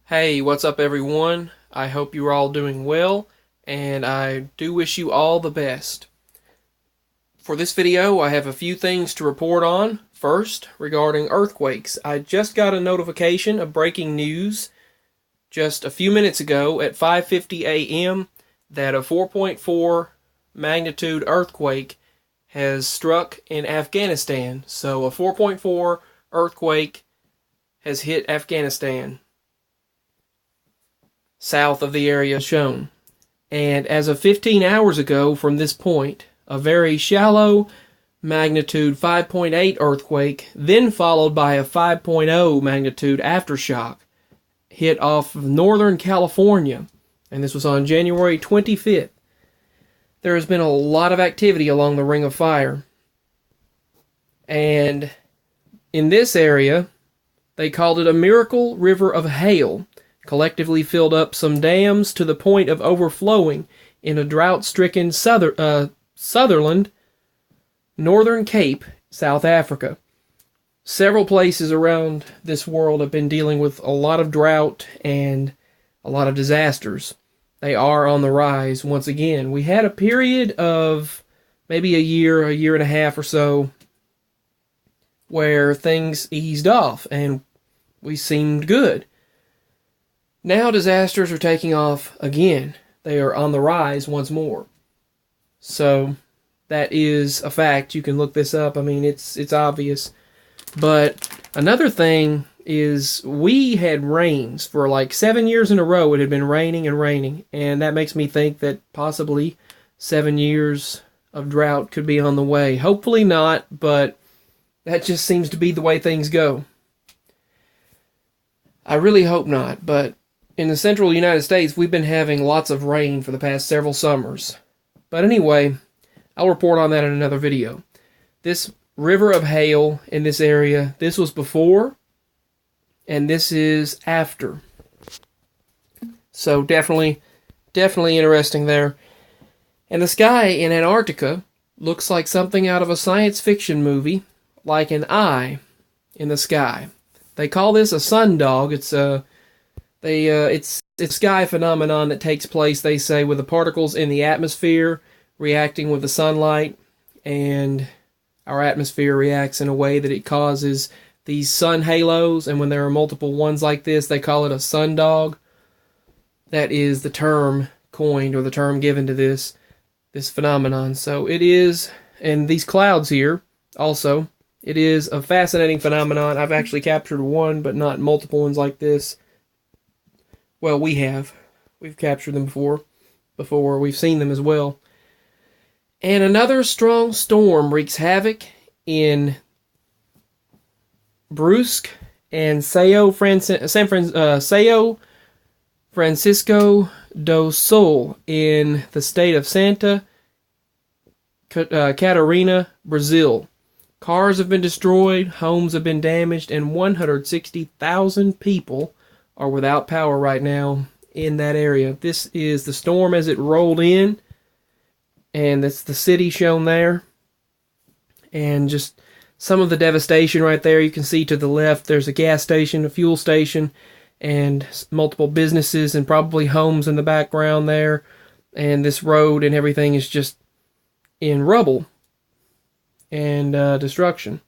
Hey, what's up, everyone? I hope you're all doing well, and I do wish you all the best. For this video, I have a few things to report on. First, regarding earthquakes. I just got a notification of breaking news just a few minutes ago at 5:50 a.m. that a 4.4 magnitude earthquake has struck in Afghanistan. So a 4.4 earthquake has hit Afghanistan, south of the area shown. And as of 15 hours ago from this point, a very shallow magnitude 5.8 earthquake, then followed by a 5.0 magnitude aftershock, hit off of northern California, and this was on January 25th. There has been a lot of activity along the Ring of Fire, and in this area, they called it a miracle river of hail, collectively filled up some dams to the point of overflowing in a drought-stricken Sutherland, Northern Cape, South Africa. Several places around this world have been dealing with a lot of drought and a lot of disasters. They are on the rise once again. We had a period of maybe a year and a half or so, where things eased off and we seemed good. Now disasters are taking off again. They are on the rise once more. So that is a fact. You can look this up. I mean, it's obvious. But another thing is we had rains for like 7 years in a row. It had been raining and raining. And that makes me think that possibly 7 years of drought could be on the way. Hopefully not, but that just seems to be the way things go. I really hope not, but in the central United States, we've been having lots of rain for the past several summers. But anyway, I'll report on that in another video. This river of hail in this area, this was before, and this is after. So definitely interesting there. And the sky in Antarctica looks like something out of a science fiction movie, like an eye in the sky. They call this a sundog. It's a sky phenomenon that takes place, they say, with the particles in the atmosphere reacting with the sunlight, and our atmosphere reacts in a way that it causes these sun halos, and when there are multiple ones like this, they call it a sundog. That is the term coined, or the term given to this phenomenon. So it is, and these clouds here also, it is a fascinating phenomenon. I've actually captured one, but not multiple ones like this. Well, we've captured them before we've seen them as well. And another strong storm wreaks havoc in Brusque and Sao Francisco do Sul in the state of Santa Catarina, Brazil. Cars have been destroyed, homes have been damaged, and 160,000 people are without power right now in that area. This is the storm as it rolled in, and that's the city shown there. And just some of the devastation right there. You can see to the left there's a gas station, a fuel station, and multiple businesses and probably homes in the background there. And this road and everything is just in rubble and destruction.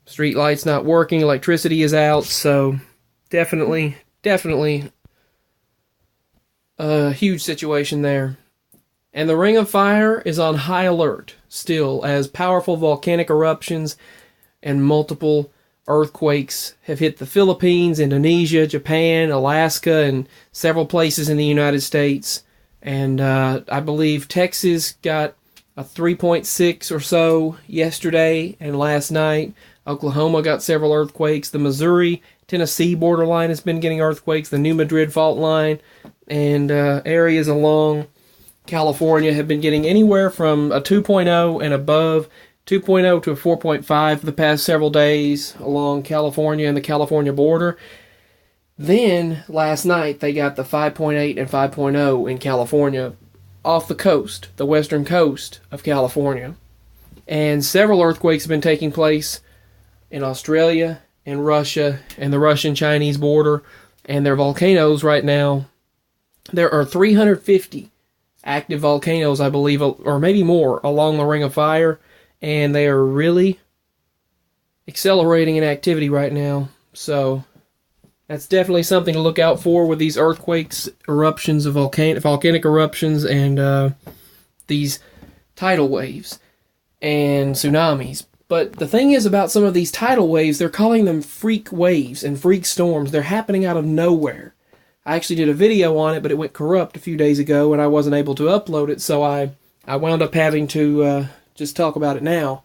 Street lights not working, electricity is out, so definitely a huge situation there. And the Ring of Fire is on high alert still, as powerful volcanic eruptions and multiple earthquakes have hit the Philippines, Indonesia, Japan, Alaska, and several places in the United States. And I believe Texas got a 3.6 or so yesterday and last night. Oklahoma got several earthquakes. The Missouri-Tennessee borderline has been getting earthquakes. The New Madrid fault line and areas along California have been getting anywhere from a 2.0 and above, 2.0 to a 4.5 for the past several days along California and the California border. Then, last night, they got the 5.8 and 5.0 in California off the coast, the western coast of California. And several earthquakes have been taking place in Australia and Russia and the Russian-Chinese border and their volcanoes right now. There are 350 active volcanoes, I believe, or maybe more, along the Ring of Fire, and they are really accelerating in activity right now. So that's definitely something to look out for with these earthquakes, eruptions of volcanic eruptions, and these tidal waves and tsunamis. But the thing is about some of these tidal waves, they're calling them freak waves and freak storms. They're happening out of nowhere. I actually did a video on it, but it went corrupt a few days ago, and I wasn't able to upload it, so I wound up having to just talk about it now.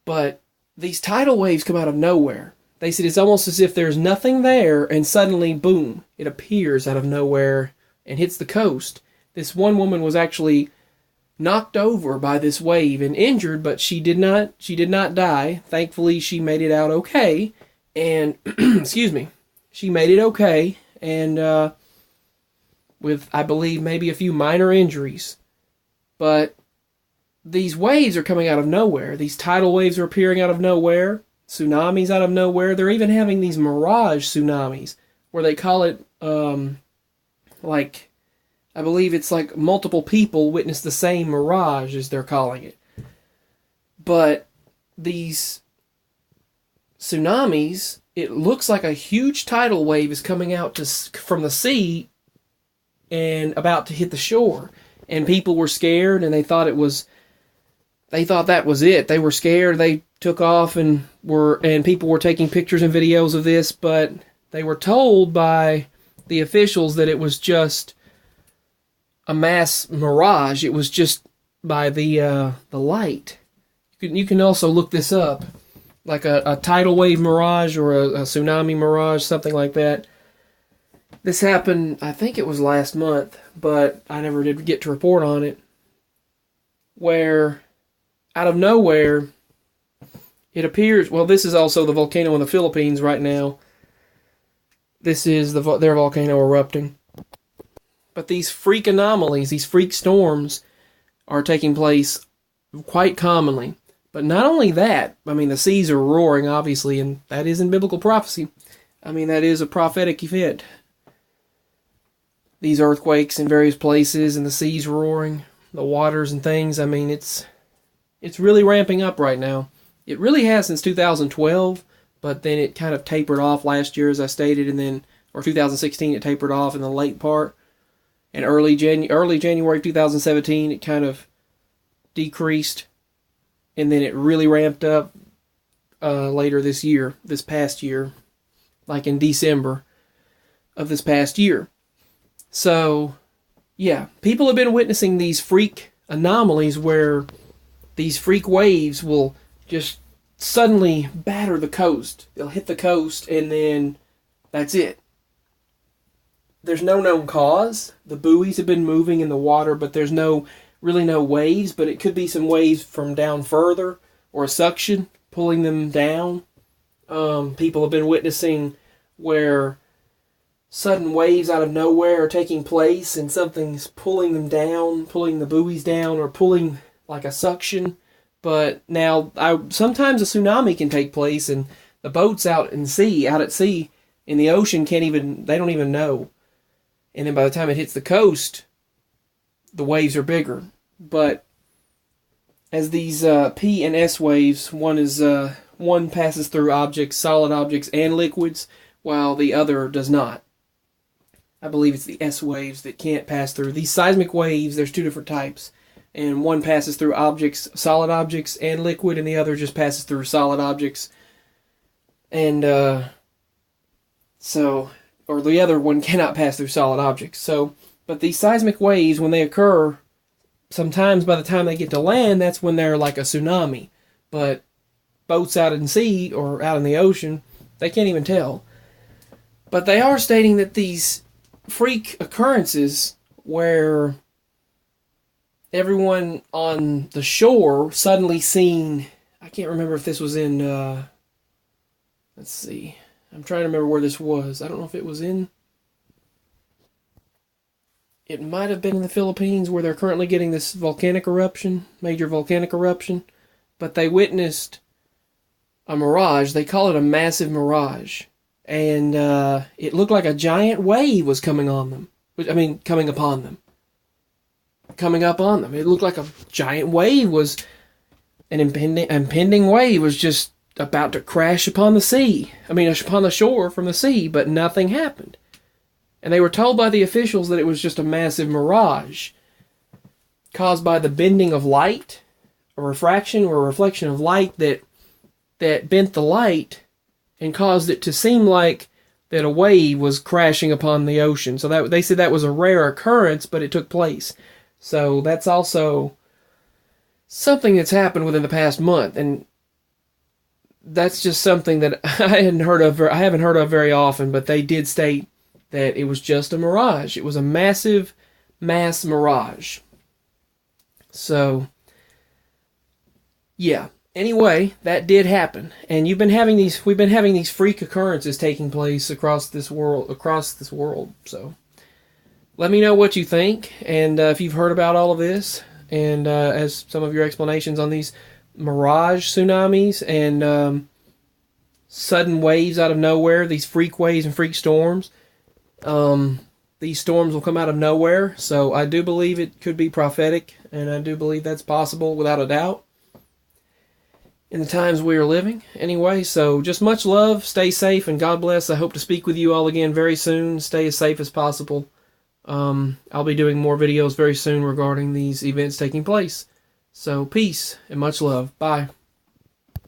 But these tidal waves come out of nowhere. They said it's almost as if there's nothing there, and suddenly, boom, it appears out of nowhere and hits the coast. This one woman was actually knocked over by this wave and injured, but she did not die. Thankfully, she made it out okay. And excuse me, she made it okay, and with, I believe, maybe a few minor injuries. But these waves are coming out of nowhere. These tidal waves are appearing out of nowhere. Tsunamis out of nowhere. They're even having these Mirage tsunamis, where they call it like, I believe it's like multiple people witness the same mirage, as they're calling it. But these tsunamis, it looks like a huge tidal wave is coming out from the sea and about to hit the shore. And people were scared, and they thought that was it. They were scared. They took off and people were taking pictures and videos of this, but they were told by the officials that it was just a mass mirage. It was just by the light. You can also look this up, like a tidal wave mirage or a tsunami mirage, something like that. This happened, I think it was last month, but I never did get to report on it, where out of nowhere it appears, well, this is also the volcano in the Philippines right now. This is their volcano erupting. But these freak anomalies, these freak storms, are taking place quite commonly. But not only that, I mean, the seas are roaring, obviously, and that is in biblical prophecy. I mean, that is a prophetic event. These earthquakes in various places, and the seas roaring, the waters and things, I mean, it's really ramping up right now. It really has since 2012, but then it kind of tapered off last year, as I stated, and then, or 2016, it tapered off in the late part. And early January 2017, it kind of decreased, and then it really ramped up later this past year, like in December of this past year. So, yeah, people have been witnessing these freak anomalies where these freak waves will just suddenly batter the coast. They'll hit the coast, and then that's it. There's no known cause. The buoys have been moving in the water, but there's really no waves, but it could be some waves from down further, or a suction pulling them down. People have been witnessing where sudden waves out of nowhere are taking place, and something's pulling them down, pulling the buoys down, or pulling like a suction. But now, sometimes a tsunami can take place, and the boats out at sea, in the ocean, they don't even know. And then by the time it hits the coast, the waves are bigger. But as these P and S waves, one passes through objects, solid objects, and liquids, while the other does not. I believe it's the S waves that can't pass through. These seismic waves, there's two different types. And one passes through objects, solid objects, and liquid, and the other just passes through solid objects. And or the other one cannot pass through solid objects. So, but these seismic waves, when they occur, sometimes by the time they get to land, that's when they're like a tsunami. But boats out in sea or out in the ocean, they can't even tell. But they are stating that these freak occurrences where everyone on the shore suddenly seen, I can't remember if this was in, let's see, I'm trying to remember where this was. I don't know if it was it might have been in the Philippines, where they're currently getting this volcanic eruption, major volcanic eruption, but they witnessed a mirage. They call it a massive mirage. And it looked like a giant wave was coming on them. I mean, coming upon them. Coming up on them. It looked like a giant wave was, an impending wave was just about to crash upon the sea. I mean, upon the shore from the sea, but nothing happened. And they were told by the officials that it was just a massive mirage caused by the bending of light, a refraction or a reflection of light that bent the light and caused it to seem like that a wave was crashing upon the ocean. So that they said that was a rare occurrence, but it took place. So that's also something that's happened within the past month, and that's just something that I haven't heard of very often, but they did state that it was just a mirage. It was a massive mass mirage. So, yeah. Anyway, that did happen, and we've been having these freak occurrences taking place across this world. So, let me know what you think, and if you've heard about all of this, and as some of your explanations on these mirage tsunamis and sudden waves out of nowhere, these freak waves and freak storms. These storms will come out of nowhere, so I do believe it could be prophetic, and I do believe that's possible without a doubt in the times we are living. Anyway, so just much love, stay safe, and God bless. I hope to speak with you all again very soon. Stay as safe as possible. I'll be doing more videos very soon regarding these events taking place. So peace and much love. Bye.